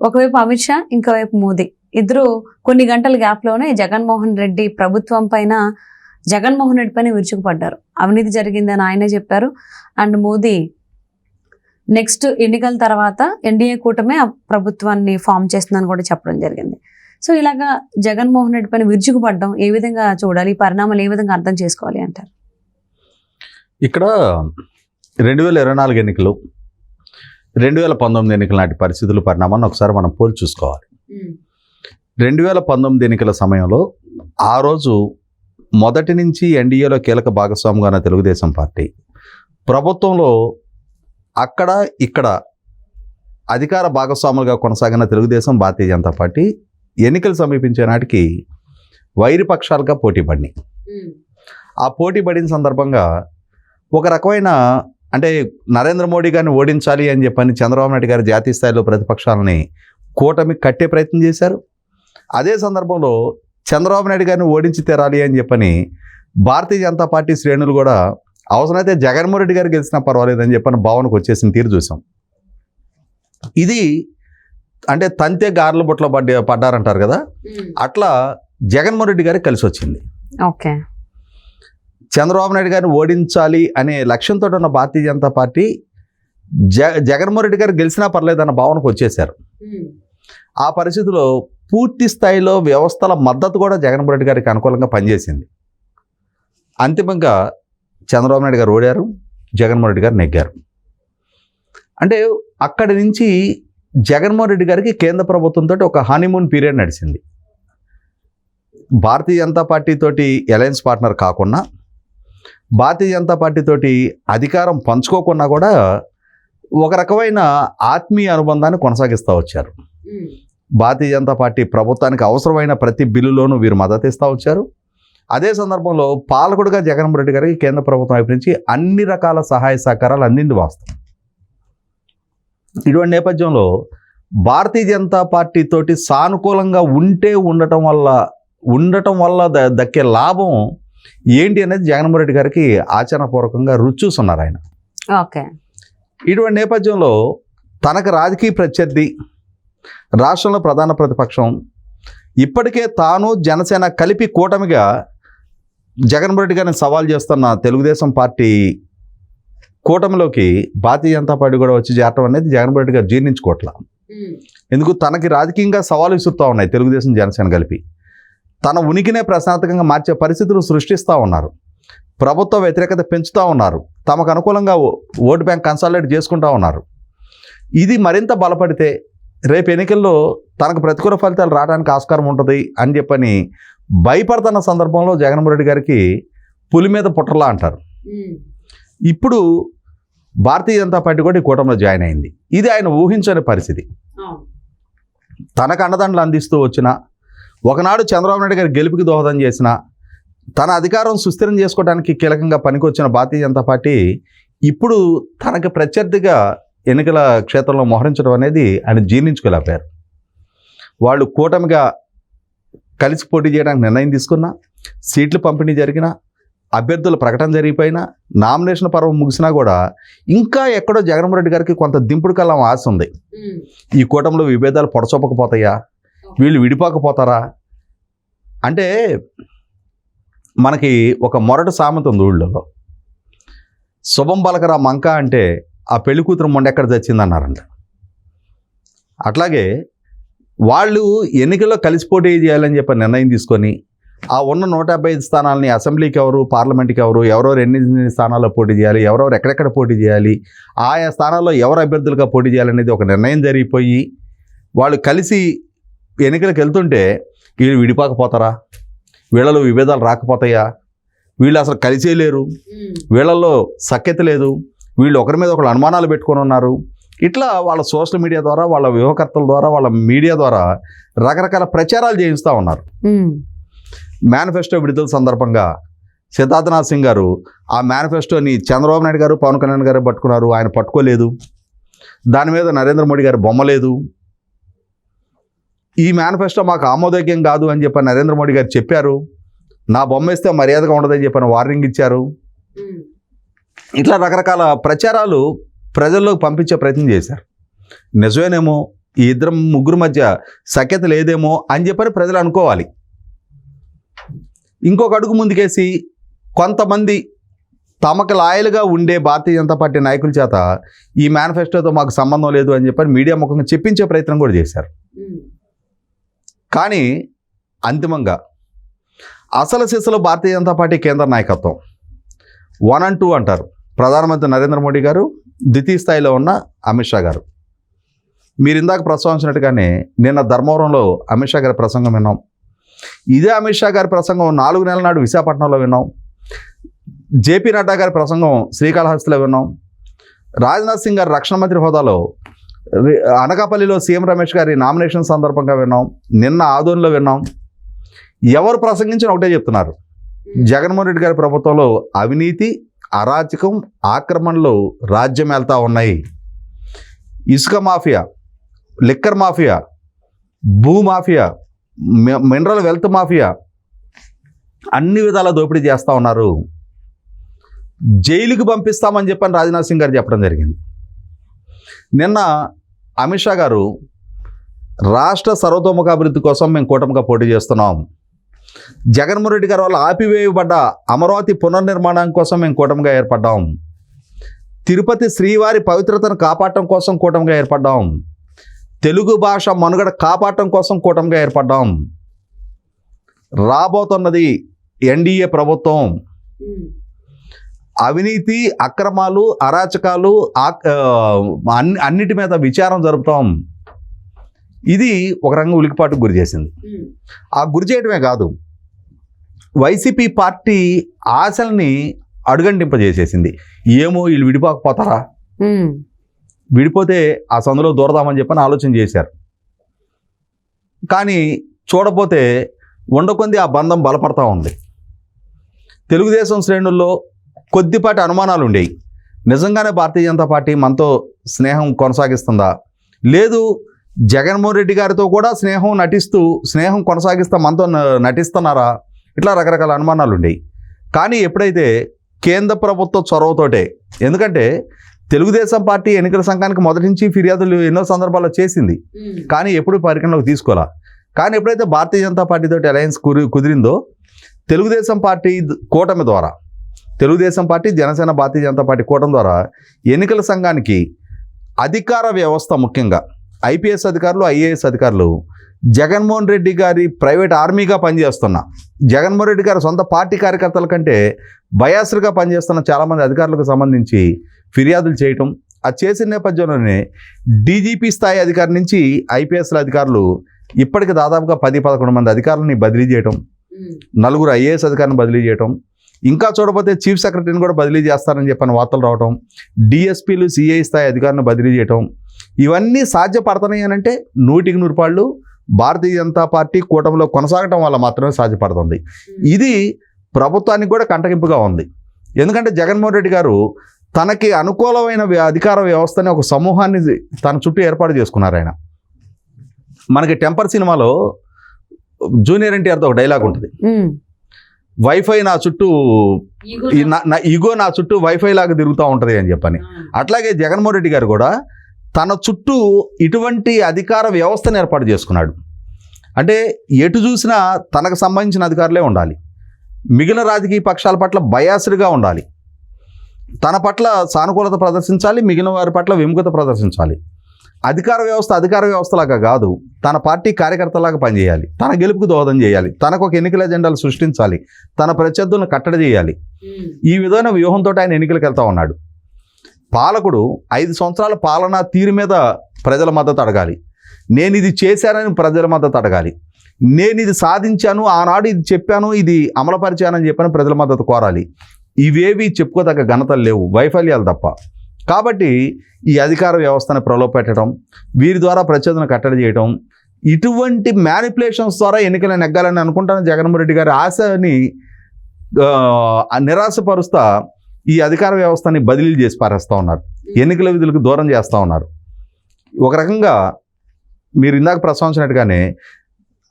ఒకవైపు అమిత్ షా, ఇంకోవైపు మోదీ, ఇద్దరు కొన్ని గంటల గ్యాప్లోనే జగన్మోహన్ రెడ్డి ప్రభుత్వం పైన, జగన్మోహన్ రెడ్డి పైన విరుచుకుపడ్డారు. అవినీతి జరిగిందని ఆయనే చెప్పారు. అండ్ మోదీ నెక్స్ట్ ఎన్నికల తర్వాత ఎన్డీఏ కూటమే ఆ ప్రభుత్వాన్ని ఫామ్ చేస్తుందని కూడా చెప్పడం జరిగింది. సో ఇలాగా జగన్మోహన్ రెడ్డి పైన విరుచుకుపడ్డం ఏ విధంగా చూడాలి, ఈ పరిణామాలు ఏ విధంగా అర్థం చేసుకోవాలి అంటారు? ఇక్కడ 2024 ఎన్నికలు, 2019 ఎన్నికల నాటి పరిస్థితుల పరిణామాన్ని ఒకసారి మనం పోల్చి చూసుకోవాలి. 2019 ఎన్నికల సమయంలో ఆ రోజు మొదటి నుంచి ఎన్డీఏలో కీలక భాగస్వామిగా ఉన్న తెలుగుదేశం పార్టీ ప్రభుత్వంలో అక్కడ ఇక్కడ అధికార భాగస్వాములుగా కొనసాగిన తెలుగుదేశం, భారతీయ జనతా పార్టీ ఎన్నికలు సమీపించే నాటికి వైరిపక్షాలుగా పోటీ పడినాయి. ఆ పోటీ పడిన సందర్భంగా ఒక రకమైన అంటే నరేంద్ర మోడీ గారిని ఓడించాలి అని చెప్పని చంద్రబాబు నాయుడు గారు జాతీయ స్థాయిలో ప్రతిపక్షాలని కూటమి కట్టే ప్రయత్నం చేశారు. అదే సందర్భంలో చంద్రబాబు నాయుడు గారిని ఓడించి తీరాలి అని చెప్పని భారతీయ జనతా పార్టీ శ్రేణులు కూడా అవసరమైతే జగన్మోహన్ రెడ్డి గారు గెలిచినా పర్వాలేదని చెప్పని భావనకు వచ్చేసిన తీరు చూసాం. ఇది అంటే తంతే గారెల బుట్టలో పడ్డారంటారు కదా, అట్లా జగన్మోహన్ రెడ్డి గారికి కలిసి వచ్చింది. ఓకే, చంద్రబాబు నాయుడు గారిని ఓడించాలి అనే లక్ష్యంతో ఉన్న భారతీయ జనతా పార్టీ జగన్మోహన్ రెడ్డి గారు గెలిచినా పర్లేదన్న భావనకు వచ్చేశారు. ఆ పరిస్థితిలో పూర్తి స్థాయిలో వ్యవస్థల మద్దతు కూడా జగన్మోహన్ రెడ్డి గారికి అనుకూలంగా పనిచేసింది. అంతిమంగా చంద్రబాబు నాయుడు గారు ఓడారు, జగన్మోహన్ రెడ్డి గారు నెగ్గారు. అంటే అక్కడి నుంచి జగన్మోహన్ రెడ్డి గారికి కేంద్ర ప్రభుత్వంతో ఒక హనీమూన్ పీరియడ్ నడిచింది. భారతీయ జనతా పార్టీ తోటి అలయన్స్ పార్ట్నర్ కాకుండా, భారతీయ జనతా పార్టీ తోటి అధికారం పంచుకోకున్నా కూడా ఒక రకమైన ఆత్మీయ అనుబంధాన్ని కొనసాగిస్తూ వచ్చారు. భారతీయ జనతా పార్టీ ప్రభుత్వానికి అవసరమైన ప్రతి బిల్లులోనూ వీరు మద్దతు ఇస్తూ వచ్చారు. అదే సందర్భంలో పాలకుడుగా జగన్మోహన్ రెడ్డి గారికి కేంద్ర ప్రభుత్వం వైపు నుంచి అన్ని రకాల సహాయ సహకారాలు అందింది వాస్తవం. ఇటువంటి నేపథ్యంలో భారతీయ జనతా పార్టీ తోటి సానుకూలంగా ఉండటం వల్ల దక్కే లాభం ఏంటి అనేది జగన్మోహన్ రెడ్డి గారికి ఆచరణపూర్వకంగా రుచి చూస్తున్నారు ఆయన. ఓకే, ఇటువంటి నేపథ్యంలో తనకు రాజకీయ ప్రత్యర్థి, రాష్ట్రంలో ప్రధాన ప్రతిపక్షం, ఇప్పటికే తాను జనసేన కలిపి కూటమిగా జగన్మోహన్ రెడ్డి గారిని సవాల్ చేస్తున్న తెలుగుదేశం పార్టీ కూటమిలోకి భారతీయ జనతా పార్టీ కూడా వచ్చి చేరటం అనేది జగన్మోహన్ రెడ్డి గారు జీర్ణించుకోవట్లా. ఎందుకు తనకి రాజకీయంగా సవాలు విసురుతూ ఉన్నాయి తెలుగుదేశం, జనసేన కలిపి. తన ఉనికినే ప్రశాంతంగా మార్చే పరిస్థితులు సృష్టిస్తూ ఉన్నారు. ప్రభుత్వ వ్యతిరేకత పెంచుతూ ఉన్నారు. తమకు అనుకూలంగా ఓటు బ్యాంక్ కన్సాలిడేట్ చేసుకుంటూ ఉన్నారు. ఇది మరింత బలపడితే రేపు ఎన్నికల్లో తనకు ప్రతికూల ఫలితాలు రావడానికి ఆస్కారం ఉంటుంది అని చెప్పని భయపడుతున్న సందర్భంలో జగన్మోహన్ రెడ్డి గారికి పులి మీద పుట్టలా అంటారు. ఇప్పుడు భారతీయ జనతా పార్టీ కూడా ఈ కూటమిలో జాయిన్ అయింది. ఇది ఆయన ఊహించని పరిస్థితి. తనకు అండదండలు అందిస్తూ వచ్చిన, ఒకనాడు చంద్రబాబు నాయుడు గారి గెలుపుకి దోహదం చేసిన, తన అధికారం సుస్థిరం చేసుకోవడానికి కీలకంగా పనికొచ్చిన భారతీయ జనతా పార్టీ ఇప్పుడు తనకు ప్రత్యర్థిగా ఎన్నికల క్షేత్రంలో మోహరించడం అనేది ఆయన జీర్ణించుకోలేకపోయారు. వాళ్ళు కూటమిగా కలిసి పోటీ చేయడానికి నిర్ణయం తీసుకున్నా, సీట్లు పంపిణీ జరిగినా, అభ్యర్థుల ప్రకటన జరిగిపోయినా, నామినేషన్ పర్వం ముగిసినా కూడా ఇంకా ఎక్కడో జగన్మోహన్ రెడ్డి గారికి కొంత దింపుడు కలం ఆశ ఉంది. ఈ కూటమిలో విభేదాలు పొడచొప్పకపోతాయా, వీళ్ళు విడిపోకపోతారా అంటే మనకి ఒక మొరటి సామెత ఉంది ఊళ్ళో, శుభం పలకరా మంక అంటే ఆ పెళ్లి కూతురు మొండెక్కడ చచ్చిందన్నారంట. అట్లాగే వాళ్ళు ఎన్నికల్లో కలిసి పోటీ చేయాలని చెప్పి నిర్ణయం తీసుకొని ఆ ఉన్న 155 స్థానాలని అసెంబ్లీకి ఎవరు, పార్లమెంట్కి ఎవరెవరు ఎన్ని స్థానాల్లో పోటీ చేయాలి, ఎవరెవరు ఎక్కడెక్కడ పోటీ చేయాలి, ఆయా స్థానాల్లో ఎవరు అభ్యర్థులుగా పోటీ చేయాలనేది ఒక నిర్ణయం జరిగిపోయి వాళ్ళు కలిసి ఎన్నికలకు వెళ్తుంటే వీళ్ళు విడిపోకపోతారా, వీళ్ళలో విభేదాలు రాకపోతాయా, వీళ్ళు అసలు కలిసే లేరు, వీళ్ళల్లో సఖ్యత లేదు, వీళ్ళు ఒకరి మీద ఒకరు అనుమానాలు పెట్టుకొని ఉన్నారు. ఇట్లా వాళ్ళ సోషల్ మీడియా ద్వారా, వాళ్ళ వ్యూహకర్తల ద్వారా, వాళ్ళ మీడియా ద్వారా రకరకాల ప్రచారాలు చేయిస్తూ ఉన్నారు. మేనిఫెస్టో విడుదల సందర్భంగా సిద్ధార్థనాథ్ సింగ్ గారు ఆ మేనిఫెస్టోని చంద్రబాబు నాయుడు గారు, పవన్ కళ్యాణ్ గారు పట్టుకున్నారు, ఆయన పట్టుకోలేదు. దాని మీద నరేంద్ర మోడీ గారు బొమ్మ లేదు. ఈ మేనిఫెస్టో మాకు ఆమోదయోగ్యం కాదు అని చెప్పి నరేంద్ర మోడీ గారు చెప్పారు. నా బొమ్మ వేస్తే మర్యాదగా ఉండదని చెప్పని వార్నింగ్ ఇచ్చారు. ఇట్లా రకరకాల ప్రచారాలు ప్రజల్లోకి పంపించే ప్రయత్నం చేశారు. నిజమేనేమో ఈ ఇద్దరు ముగ్గురు మధ్య సఖ్యత లేదేమో అని చెప్పని ప్రజలు అనుకోవాలి. ఇంకొక అడుగు ముందుకేసి కొంతమంది తమకు లాయల్గా ఉండే భారతీయ జనతా పార్టీ నాయకుల చేత ఈ మేనిఫెస్టోతో మాకు సంబంధం లేదు అని చెప్పని మీడియా ముఖంగా చెప్పించే ప్రయత్నం కూడా చేశారు. కానీ అంతిమంగా అసలు సిసలు భారతీయ జనతా పార్టీ కేంద్ర నాయకత్వం 1 and 2 అంటారు. ప్రధానమంత్రి నరేంద్ర మోడీ గారు, ద్వితీయ స్థాయిలో ఉన్న అమిత్ షా గారు. మీరు ఇందాక ప్రస్తావించినట్టుగానే నిన్న ధర్మవరంలో అమిత్ షా గారి ప్రసంగం విన్నాం. ఇదే అమిత్ షా గారి ప్రసంగం 4 నెలల నాడు విశాఖపట్నంలో విన్నాం. జేపీ నడ్డా గారి ప్రసంగం శ్రీకాళహస్తిలో విన్నాం. రాజ్నాథ్ సింగ్ గారి రక్షణ మంత్రి హోదాలో అనకాపల్లిలో సీఎం రమేష్ గారి నామినేషన్ సందర్భంగా విన్నాం. నిన్న ఆదోనిలో విన్నాం. ఎవరు ప్రసంగించిన ఒకటే చెప్తున్నారు, జగన్మోహన్ రెడ్డి గారి ప్రభుత్వంలో అవినీతి, అరాచకం, ఆక్రమణలు రాజ్యం వెళ్తూ ఉన్నాయి. ఇసుక మాఫియా, లిక్కర్ మాఫియా, భూ మాఫియా, మినరల్ వెల్త్ మాఫియా అన్ని విధాల దోపిడీ చేస్తూ ఉన్నారు. జైలుకి పంపిస్తామని చెప్పని రాజ్నాథ్ సింగ్ గారు చెప్పడం జరిగింది. నిన్న అమిత్ షా గారు రాష్ట్ర సర్వతోముఖ అభివృద్ధి కోసం మేము కూటమిగా పోటీ చేస్తున్నాం, జగన్మోహన్ రెడ్డి గారి వల్ల ఆపివేయబడ్డ అమరావతి పునర్నిర్మాణం కోసం మేము కూటమిగా ఏర్పడ్డాం, తిరుపతి శ్రీవారి పవిత్రతను కాపాడటం కోసం కూటమిగా ఏర్పడ్డాం, తెలుగు భాష మనుగడ కాపాడటం కోసం కూటమిగా ఏర్పడ్డాం, రాబోతున్నది ఎన్డీఏ ప్రభుత్వం, అవినీతి, అక్రమాలు, అరాచకాలు అన్నిటి మీద విచారం జరుపుతాం. ఇది ఒక రంగం ఉలికిపాటుకు గురి చేసింది. ఆ గురి చేయడమే కాదు, వైసీపీ పార్టీ ఆశల్ని అడుగంటింపజేసేసింది. ఏమో వీళ్ళు విడిపోకపోతారా, విడిపోతే ఆ సందులో దూరదామని చెప్పని ఆలోచన చేశారు. కానీ చూడపోతే ఉండకొంది ఆ బంధం బలపడతా ఉంది. తెలుగుదేశం శ్రేణుల్లో కొద్దిపాటి అనుమానాలు ఉండేవి. నిజంగానే భారతీయ జనతా పార్టీ మనతో స్నేహం కొనసాగిస్తుందా, లేదు జగన్మోహన్ రెడ్డి గారితో కూడా స్నేహం కొనసాగిస్తా మనతో నటిస్తున్నారా, ఇట్లా రకరకాల అనుమానాలు ఉండేవి. కానీ ఎప్పుడైతే కేంద్ర ప్రభుత్వ చొరవతోటే, ఎందుకంటే తెలుగుదేశం పార్టీ ఎన్నికల సంఘానికి మొదటి నుంచి ఫిర్యాదులు ఎన్నో సందర్భాల్లో చేసింది, కానీ ఎప్పుడు పరిగణలోకి తీసుకోవాలా. కానీ ఎప్పుడైతే భారతీయ జనతా పార్టీతో అలయన్స్ కుదిరిందో, తెలుగుదేశం పార్టీ కూటమి ద్వారా, తెలుగుదేశం పార్టీ, జనసేన, భారతీయ జనతా పార్టీ కూటమి ద్వారా ఎన్నికల సంఘానికి అధికార వ్యవస్థ, ముఖ్యంగా ఐపీఎస్ అధికారులు, ఐఏఎస్ అధికారులు జగన్మోహన్ రెడ్డి గారి ప్రైవేట్ ఆర్మీగా పనిచేస్తున్న, జగన్మోహన్ రెడ్డి గారి సొంత పార్టీ కార్యకర్తల కంటే బయాస్గా పనిచేస్తున్న చాలామంది అధికారులకు సంబంధించి ఫిర్యాదులు చేయటం, అది చేసిన నేపథ్యంలోనే డీజీపీ స్థాయి అధికారి నుంచి ఐపీఎస్ల అధికారులు ఇప్పటికి దాదాపుగా 10-11 మంది అధికారులని బదిలీ చేయటం, 4 ఐఏఎస్ అధికారులను బదిలీ చేయటం, ఇంకా చూడకపోతే చీఫ్ సెక్రటరీని కూడా బదిలీ చేస్తారని చెప్పని వార్తలు రావటం, డిఎస్పీలు, సిఐ స్థాయి అధికారులను బదిలీ చేయటం, ఇవన్నీ సాధ్యపడుతున్నాయి అని అంటే 100% భారతీయ జనతా పార్టీ కూటమిలో కొనసాగటం వల్ల మాత్రమే సాధ్యపడుతుంది. ఇది ప్రభుత్వానికి కూడా కంటగింపుగా ఉంది. ఎందుకంటే జగన్మోహన్ రెడ్డి గారు తనకి అనుకూలమైన అధికార వ్యవస్థని ఒక సమూహాన్ని తన చుట్టూ ఏర్పాటు చేసుకున్నారు. ఆయన మనకి టెంపర్ సినిమాలో జూనియర్ ఎన్టీఆర్తో ఒక డైలాగ్ ఉంటుంది, వైఫై నా చుట్టూ, ఈగో నా చుట్టూ వైఫై లాగా తిరుగుతూ ఉంటుంది అని చెప్పని. అట్లాగే జగన్మోహన్ రెడ్డి గారు కూడా తన చుట్టూ ఇటువంటి అధికార వ్యవస్థను ఏర్పాటు చేసుకున్నాడు. అంటే ఎటు చూసినా తనకు సంబంధించిన అధికారులే ఉండాలి, మిగిలిన రాజకీయ పక్షాల పట్ల బయాస్డ్గా ఉండాలి, తన పట్ల సానుకూలత ప్రదర్శించాలి, మిగిలిన వారి పట్ల విముఖత ప్రదర్శించాలి. అధికార వ్యవస్థలాగా కాదు, తన పార్టీ కార్యకర్తలాగా పనిచేయాలి, తన గెలుపుకు దోహదం చేయాలి, తనకు ఒక ఎన్నికల ఎజెండాలు సృష్టించాలి, తన ప్రత్యర్థులను కట్టడి చేయాలి. ఈ విధమైన వ్యూహంతో ఆయన ఎన్నికలకు వెళ్తా ఉన్నాడు. పాలకుడు 5 సంవత్సరాల పాలనా తీరు మీద ప్రజల మద్దతు అడగాలి, నేను ఇది చేశానని ప్రజల మద్దతు అడగాలి, నేను ఇది సాధించాను, ఆనాడు ఇది చెప్పాను, ఇది అమలుపరిచానని చెప్పని ప్రజల మద్దతు కోరాలి. ఇవేవి చెప్పుకోదగ్గ ఘనతలు లేవు, వైఫల్యాలు తప్ప. కాబట్టి ఈ అధికార వ్యవస్థను ప్రలోభపెట్టడం, వీరి ద్వారా ప్రత్యర్థులను కట్టడి చేయడం, ఇటువంటి మ్యానిపులేషన్స్ ద్వారా ఎన్నికలు నెగ్గాలని అనుకుంటాను జగన్మోహన్ రెడ్డి గారి ఆశని నిరాశపరుస్తా ఈ అధికార వ్యవస్థని బదిలీలు చేసి పారేస్తూ ఉన్నారు, ఎన్నికల విధులకు దూరం చేస్తూ ఉన్నారు. ఒక రకంగా మీరు ఇందాక ప్రస్తావించినట్టుగానే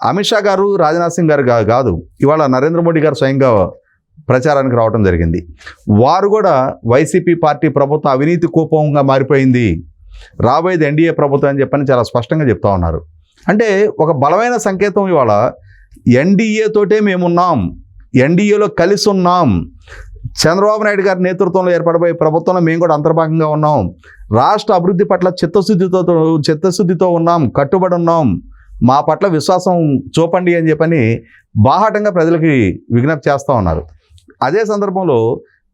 అమిత్ షా గారు, రాజ్నాథ్ సింగ్ గారు కాదు, ఇవాళ నరేంద్ర మోడీ గారు స్వయంగా ప్రచారానికి రావడం జరిగింది. వారు కూడా వైసీపీ పార్టీ ప్రభుత్వం అవినీతి కూపంగా మారిపోయింది, రాబోయేది ఎన్డీఏ ప్రభుత్వం అని చెప్పని చాలా స్పష్టంగా చెప్తా ఉన్నారు. అంటే ఒక బలమైన సంకేతం ఇవాళ ఎన్డీఏ తోటే మేమున్నాం, ఎన్డీఏలో కలిసి ఉన్నాం, చంద్రబాబు నాయుడు గారి నేతృత్వంలో ఏర్పడబోయే ప్రభుత్వంలో మేము కూడా అంతర్భాగంగా ఉన్నాం, రాష్ట్ర అభివృద్ధి పట్ల చిత్తశుద్ధితో ఉన్నాం, కట్టుబడి ఉన్నాం, మా పట్ల విశ్వాసం చూపండి అని చెప్పని బాహాటంగా ప్రజలకి విజ్ఞప్తి చేస్తూ ఉన్నారు. అదే సందర్భంలో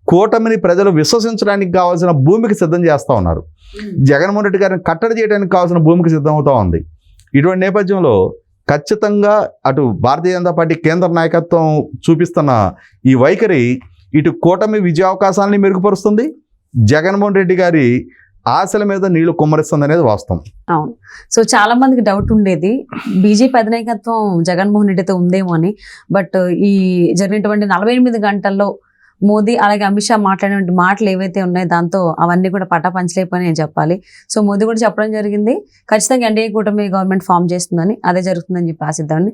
కూటమిని ప్రజలు విశ్వసించడానికి కావాల్సిన భూమికి సిద్ధం చేస్తూ ఉన్నారు. జగన్మోహన్ రెడ్డి గారిని కట్టడి చేయడానికి కావాల్సిన భూమికి సిద్ధమవుతూ ఉంది. ఇటువంటి నేపథ్యంలో ఖచ్చితంగా అటు భారతీయ జనతా పార్టీ కేంద్ర నాయకత్వం చూపిస్తున్న ఈ వైఖరి ఇటు కూటమి విజయావకాశాలని మెరుగుపరుస్తుంది, జగన్మోహన్ రెడ్డి గారి ఆశల మీద నీళ్లు కుమ్మరిస్తుంది అనేది వాస్తవం. అవును. సో చాలా మందికి డౌట్ ఉండేది బీజేపీ అధినాయకత్వం జగన్మోహన్ రెడ్డితో ఉందేమో అని. బట్ ఈ జరిగినటువంటి 48 గంటల్లో మోదీ అలాగే అమిత్ షా మాట్లాడినటువంటి మాటలు ఏవైతే ఉన్నాయో దాంతో అవన్నీ కూడా పటాపంచలేకపోయి నేను చెప్పాలి. సో మోదీ కూడా చెప్పడం జరిగింది ఖచ్చితంగా ఎన్డీఏ కూటమి గవర్నమెంట్ ఫామ్ చేస్తుందని, అదే జరుగుతుందని చెప్పి ఆశిద్దామని.